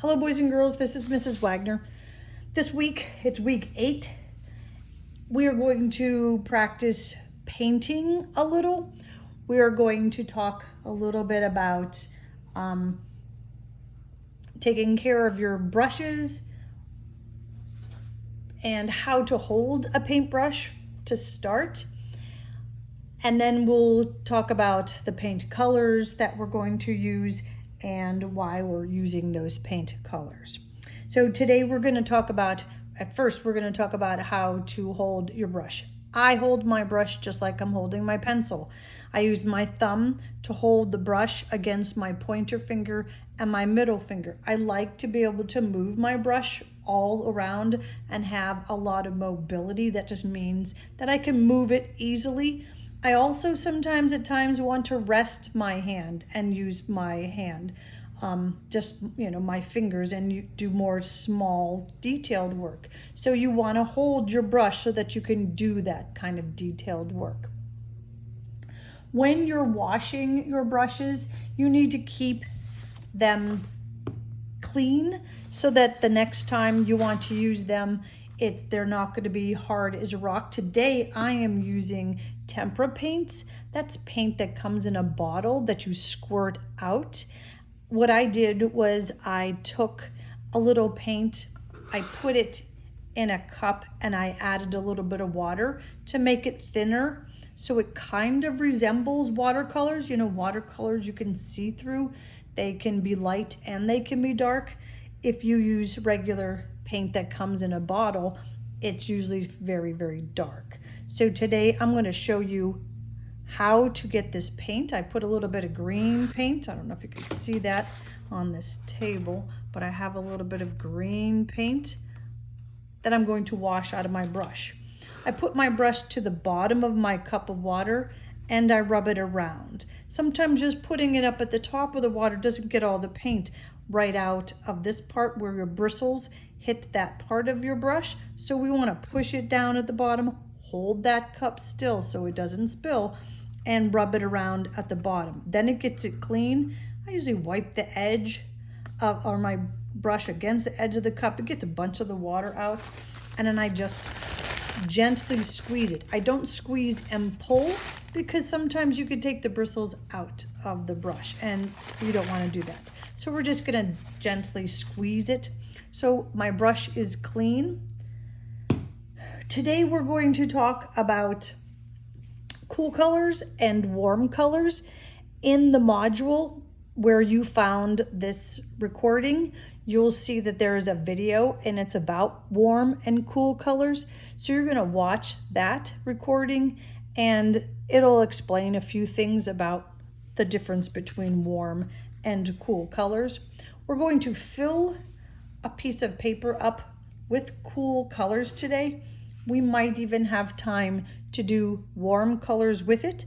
Hello, boys and girls. This is Mrs. Wagner. This week, it's week 8. We are going to practice painting a little. We are going to talk a little bit about taking care of your brushes and how to hold a paintbrush to start. And then we'll talk about the paint colors that we're going to use and why we're using those paint colors. So today we're going to talk about, at first we're going to talk about how to hold your brush. I hold my brush just like I'm holding my pencil. I use my thumb to hold the brush against my pointer finger and my middle finger. I like to be able to move my brush all around and have a lot of mobility. That just means that I can move it easily. I also sometimes at times want to rest my hand and use my hand, my fingers, and you do more small detailed work. So you want to hold your brush so that you can do that kind of detailed work. When you're washing your brushes, you need to keep them clean so that the next time you want to use them, they're not going to be hard as a rock. Today I am using tempera paints. That's paint that comes in a bottle that you squirt out. What I did was I took a little paint, I put it in a cup, and I added a little bit of water to make it thinner so it kind of resembles watercolors. You know, watercolors you can see through. They can be light and they can be dark. If you use regular paint that comes in a bottle, it's usually very, very dark. So today I'm going to show you how to get this paint. I put a little bit of green paint. I don't know if you can see that on this table, but I have a little bit of green paint that I'm going to wash out of my brush. I put my brush to the bottom of my cup of water and I rub it around. Sometimes just putting it up at the top of the water doesn't get all the paint right out of this part where your bristles hit that part of your brush. So we want to push it down at the bottom, hold that cup still so it doesn't spill, and rub it around at the bottom. Then it gets it clean. I usually wipe the edge or my brush against the edge of the cup. It gets a bunch of the water out, and then I just gently squeeze it. I don't squeeze and pull because sometimes you could take the bristles out of the brush and you don't want to do that. So we're just going to gently squeeze it so my brush is clean. Today we're going to talk about cool colors and warm colors. In the module where you found this recording, you'll see that there is a video and it's about warm and cool colors. So you're going to watch that recording and it'll explain a few things about the difference between warm and cool colors. We're going to fill a piece of paper up with cool colors today. We might even have time to do warm colors with it.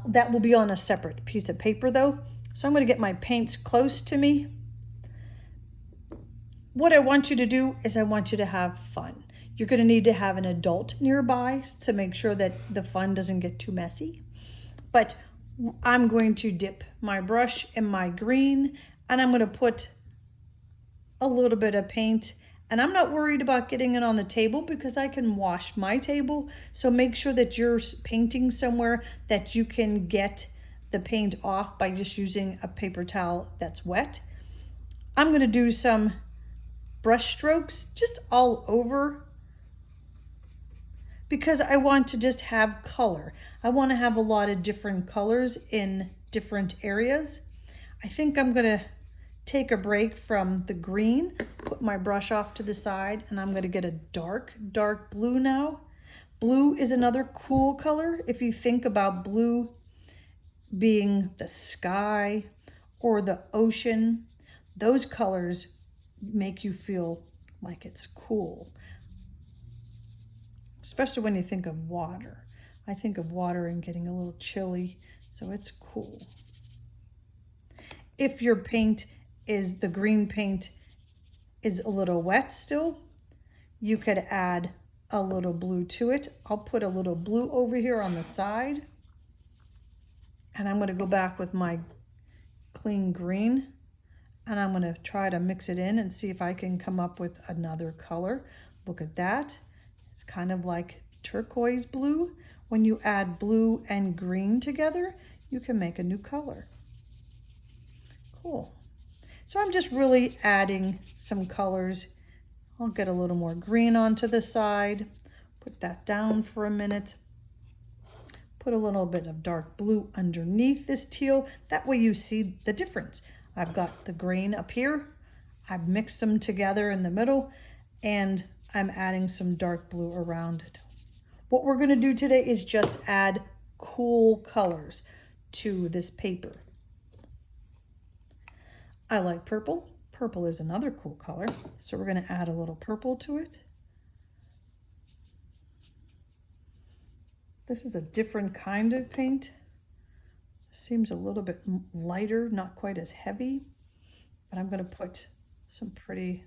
That will be on a separate piece of paper though. So I'm going to get my paints close to me. What I want you to do is I want you to have fun. You're going to need to have an adult nearby to make sure that the fun doesn't get too messy. But I'm going to dip my brush in my green and I'm going to put a little bit of paint, and I'm not worried about getting it on the table because I can wash my table. So make sure that you're painting somewhere that you can get the paint off by just using a paper towel that's wet. I'm going to do some brush strokes just all over because I want to just have color. I want to have a lot of different colors in different areas. I think I'm going to take a break from the green, put my brush off to the side, and I'm going to get a dark blue now. Blue is another cool color. If you think about blue being the sky or the ocean, those colors make you feel like it's cool. Especially when you think of water. I think of water and getting a little chilly, so it's cool. If your paint is the green paint is a little wet still, you could add a little blue to it. I'll put a little blue over here on the side. And I'm going to go back with my clean green And I'm gonna try to mix it in and see if I can come up with another color. Look at that. It's kind of like turquoise blue. When you add blue and green together, you can make a new color. Cool. So I'm just really adding some colors. I'll get a little more green onto the side, put that down for a minute. Put a little bit of dark blue underneath this teal. That way you see the difference. I've got the green up here. I've mixed them together in the middle, and I'm adding some dark blue around it. What we're going to do today is just add cool colors to this paper. I like purple. Purple is another cool color, so we're going to add a little purple to it. This is a different kind of paint. Seems a little bit lighter, not quite as heavy, but I'm going to put some pretty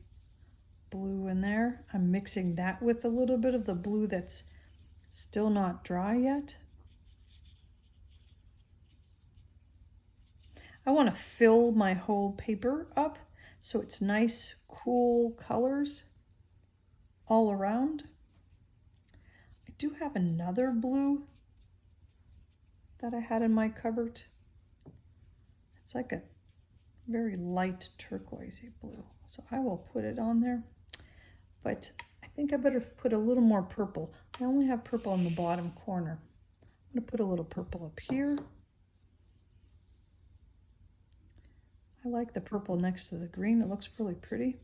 blue in there. I'm mixing that with a little bit of the blue that's still not dry yet. I want to fill my whole paper up so it's nice, cool colors all around. I do have another blue that I had in my cupboard. It's like a very light turquoisey blue. So I will put it on there, but I think I better put a little more purple. I only have purple in the bottom corner. I'm gonna put a little purple up here. I like the purple next to the green. It looks really pretty.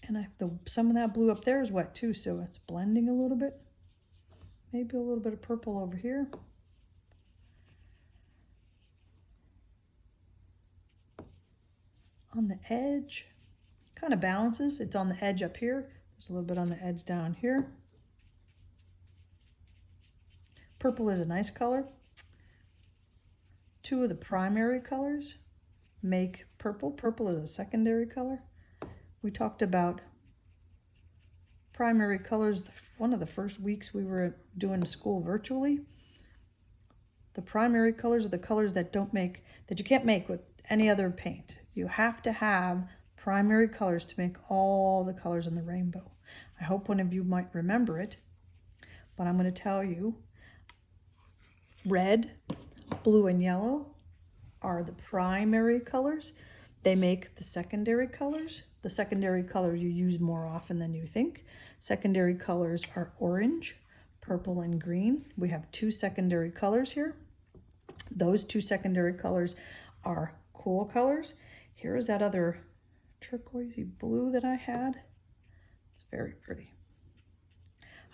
And some of that blue up there is wet too, so it's blending a little bit. Maybe a little bit of purple over here. On the edge, kind of balances. It's on the edge up here. There's a little bit on the edge down here. Purple is a nice color. Two of the primary colors make purple. Purple is a secondary color. We talked about primary colors one of the first weeks we were doing school virtually. The primary colors are the colors that you can't make with any other paint. You have to have primary colors to make all the colors in the rainbow. I hope one of you might remember it, but I'm going to tell you, red, blue, and yellow are the primary colors. They make the secondary colors. The secondary colors you use more often than you think. Secondary colors are orange, purple, and green. We have two secondary colors here. Those two secondary colors are cool colors. Here's that other turquoisey blue that I had. It's very pretty.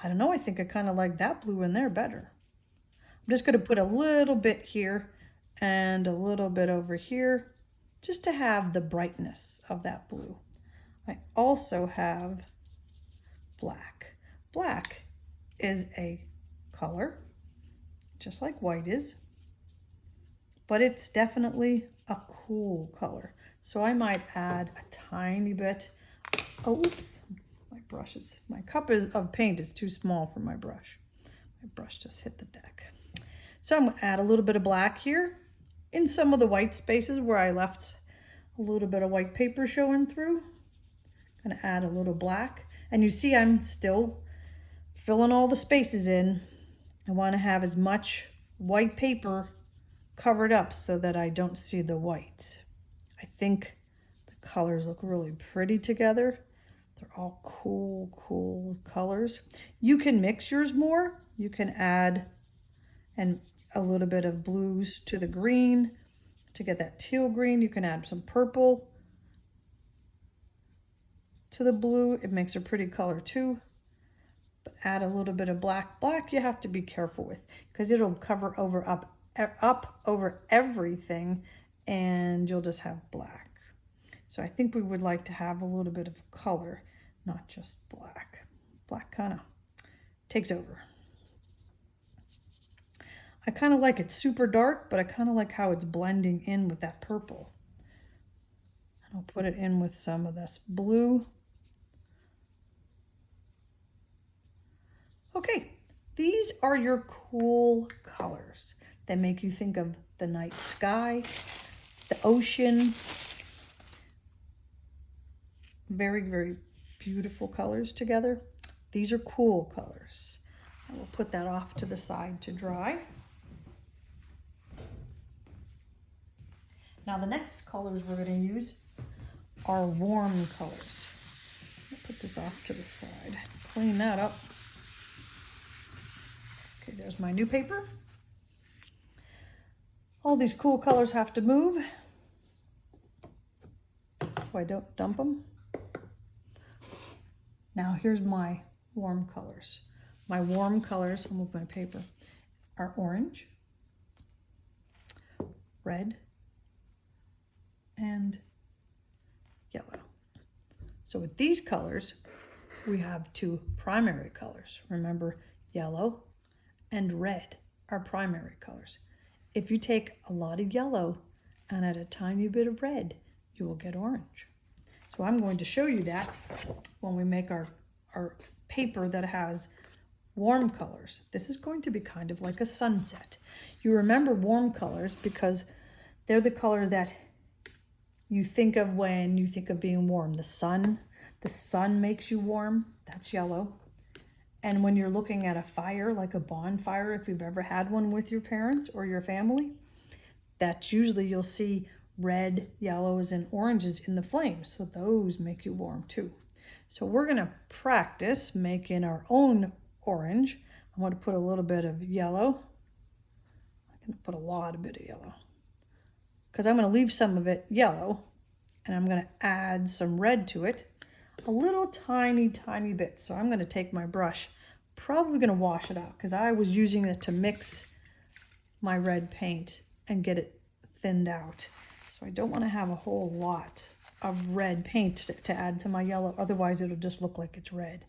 I don't know, I think I kind of like that blue in there better. I'm just going to put a little bit here and a little bit over here just to have the brightness of that blue. I also have black. Black is a color, just like white is, but it's definitely a cool color. So I might add a tiny bit. Oh, oops, my cup of paint is too small for my brush. My brush just hit the deck. So I'm gonna add a little bit of black here in some of the white spaces where I left a little bit of white paper showing through. I'm gonna add a little black. And you see I'm still filling all the spaces in. I wanna have as much white paper covered up so that I don't see the white. I think the colors look really pretty together. They're all cool colors. You can mix yours more. You can add a little bit of blues to the green to get that teal green. You can add some purple to the blue. It makes a pretty color too. But add a little bit of black. Black you have to be careful with because it'll cover up over everything and you'll just have black. So I think we would like to have a little bit of color, not just black. Black kind of takes over. I kind of like it super dark, but I kind of like how it's blending in with that purple. And I'll put it in with some of this blue. Okay, these are your cool colors that make you think of the night sky, the ocean, very, very beautiful colors together. These are cool colors. I will put that off to the side to dry. Now the next colors we're going to use are warm colors. I'll put this off to the side. Clean that up. Okay, there's my new paper. All these cool colors have to move so I don't dump them. Now here's my warm colors. My warm colors, I'll move my paper, are orange, red, and yellow. So with these colors, we have two primary colors. Remember, yellow and red are primary colors. If you take a lot of yellow and add a tiny bit of red, you will get orange. So I'm going to show you that when we make our paper that has warm colors. This is going to be kind of like a sunset. You remember warm colors because they're the colors that you think of when you think of being warm. The sun makes you warm, that's yellow. And when you're looking at a fire, like a bonfire, if you've ever had one with your parents or your family, that's usually you'll see red, yellows, and oranges in the flames. So those make you warm too. So we're gonna practice making our own orange. I'm gonna put a little bit of yellow. I'm gonna put a lot of yellow because I'm gonna leave some of it yellow and I'm gonna add some red to it. A little tiny bit. So I'm gonna take my brush, probably gonna wash it out because I was using it to mix my red paint and get it thinned out. So I don't want to have a whole lot of red paint to add to my yellow, otherwise it'll just look like it's red.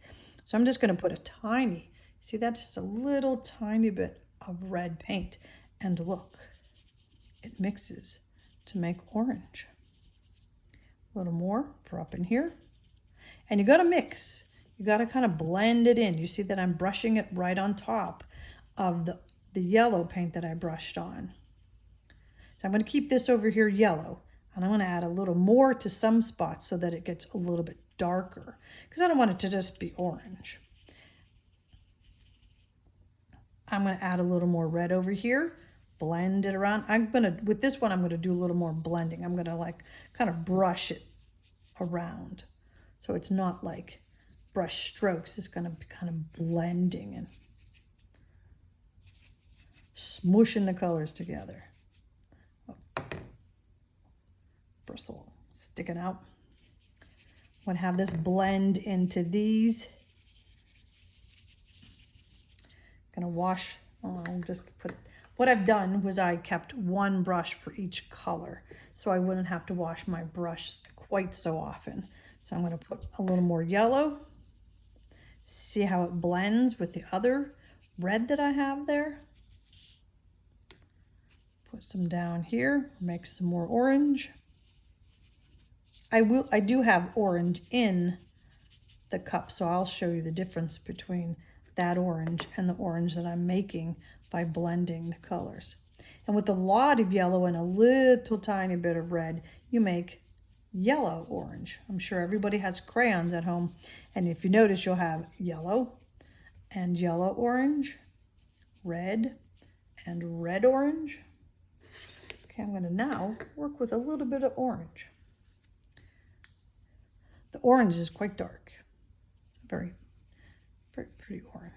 So I'm just going to put a tiny, see that, just a little tiny bit of red paint, and look, it mixes to make orange. A little more for up in here. And you got to mix, you got to kind of blend it in. You see that I'm brushing it right on top of the yellow paint that I brushed on. So I'm going to keep this over here yellow, and I'm going to add a little more to some spots so that it gets a little bit darker because I don't want it to just be orange. I'm going to add a little more red over here, blend it around. With this one, I'm going to do a little more blending. I'm going to like kind of brush it around. So it's not like brush strokes. It's going to be kind of blending and smooshing the colors together. Bristle sticking out. I'm going to have this blend into these. I'm going to wash. I'll just put. What I've done was I kept one brush for each color, so I wouldn't have to wash my brush quite so often. So I'm going to put a little more yellow. See how it blends with the other red that I have there. Put some down here. Make some more orange. I do have orange in the cup, so I'll show you the difference between that orange and the orange that I'm making by blending the colors. And with a lot of yellow and a little tiny bit of red, you make yellow orange. I'm sure everybody has crayons at home, and if you notice, you'll have yellow and yellow orange, red and red orange. Okay, I'm going to now work with a little bit of orange. The orange is quite dark. It's a very, very pretty orange.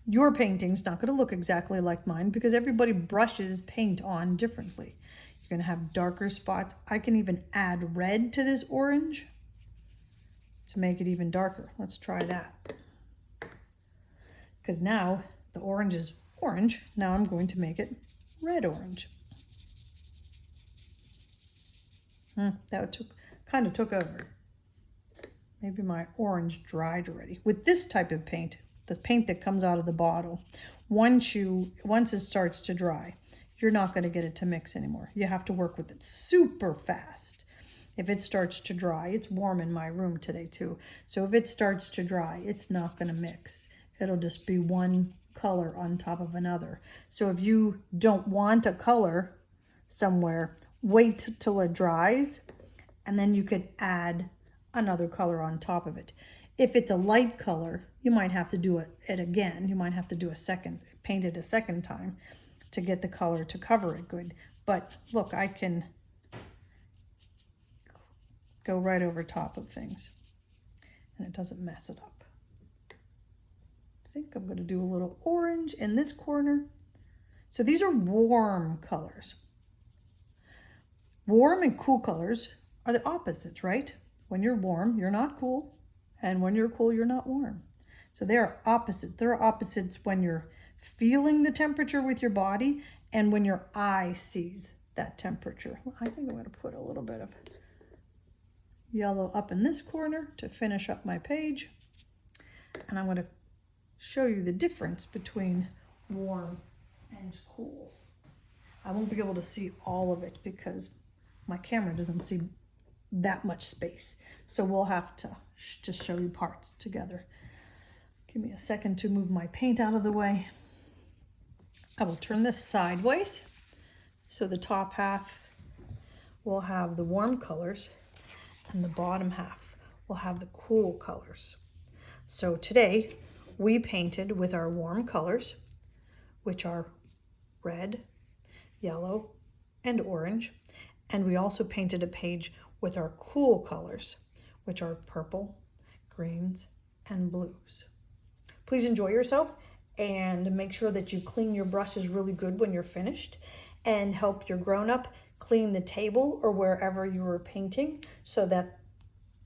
Your painting's not going to look exactly like mine because everybody brushes paint on differently. You're going to have darker spots. I can even add red to this orange to make it even darker. Let's try that. Because now the orange is orange. Now I'm going to make it red orange. That kind of took over. Maybe my orange dried already. With this type of paint, the paint that comes out of the bottle, once it starts to dry, you're not going to get it to mix anymore. You have to work with it super fast. If it starts to dry, it's warm in my room today too. So if it starts to dry, it's not going to mix. It'll just be one color on top of another. So if you don't want a color somewhere, wait till it dries, and then you could add another color on top of it. If it's a light color, you might have to do it again. You might have to do paint it a second time to get the color to cover it good. But look, I can go right over top of things and it doesn't mess it up. I think I'm going to do a little orange in this corner. So these are warm colors. Warm and cool colors are the opposites, right? When you're warm, you're not cool. And when you're cool, you're not warm. So they are opposites. There are opposites when you're feeling the temperature with your body and when your eye sees that temperature. I think I'm going to put a little bit of yellow up in this corner to finish up my page. And I'm going to show you the difference between warm and cool. I won't be able to see all of it because my camera doesn't see that much space. So we'll have to just show you parts together. Give me a second to move my paint out of the way. I will turn this sideways. So the top half will have the warm colors and the bottom half will have the cool colors. So today we painted with our warm colors, which are red, yellow, and orange. And we also painted a page with our cool colors, which are purple, greens, and blues. Please enjoy yourself and make sure that you clean your brushes really good when you're finished, and help your grown-up clean the table or wherever you were painting so that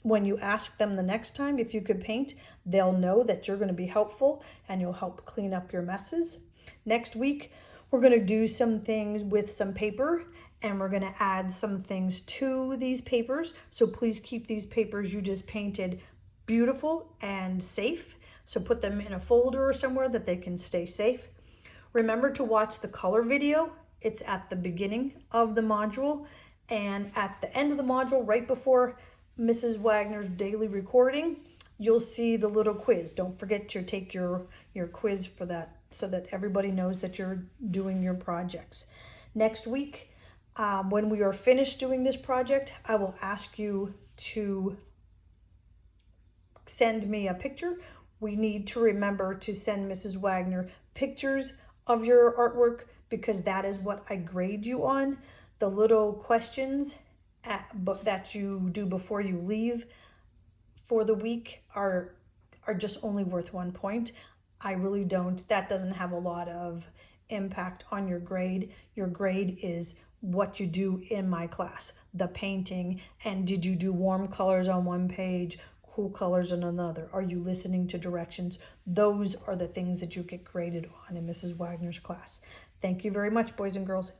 when you ask them the next time if you could paint, they'll know that you're going to be helpful and you'll help clean up your messes. Next week, we're going to do some things with some paper and we're going to add some things to these papers. So please keep these papers you just painted beautiful and safe. So put them in a folder or somewhere that they can stay safe. Remember to watch the color video. It's at the beginning of the module, and at the end of the module, right before Mrs. Wagner's daily recording, you'll see the little quiz. Don't forget to take your quiz for that so that everybody knows that you're doing your projects. Next week, when we are finished doing this project, I will ask you to send me a picture. We need to remember to send Mrs. Wagner pictures of your artwork because that is what I grade you on. The little questions that you do before you leave for the week are just only worth 1 point. I really don't. That doesn't have a lot of impact on your grade. Your grade is what you do in my class, the painting, and did you do warm colors on one page, cool colors on another? Are you listening to directions? Those are the things that you get graded on in Mrs. Wagner's class. Thank you very much, boys and girls.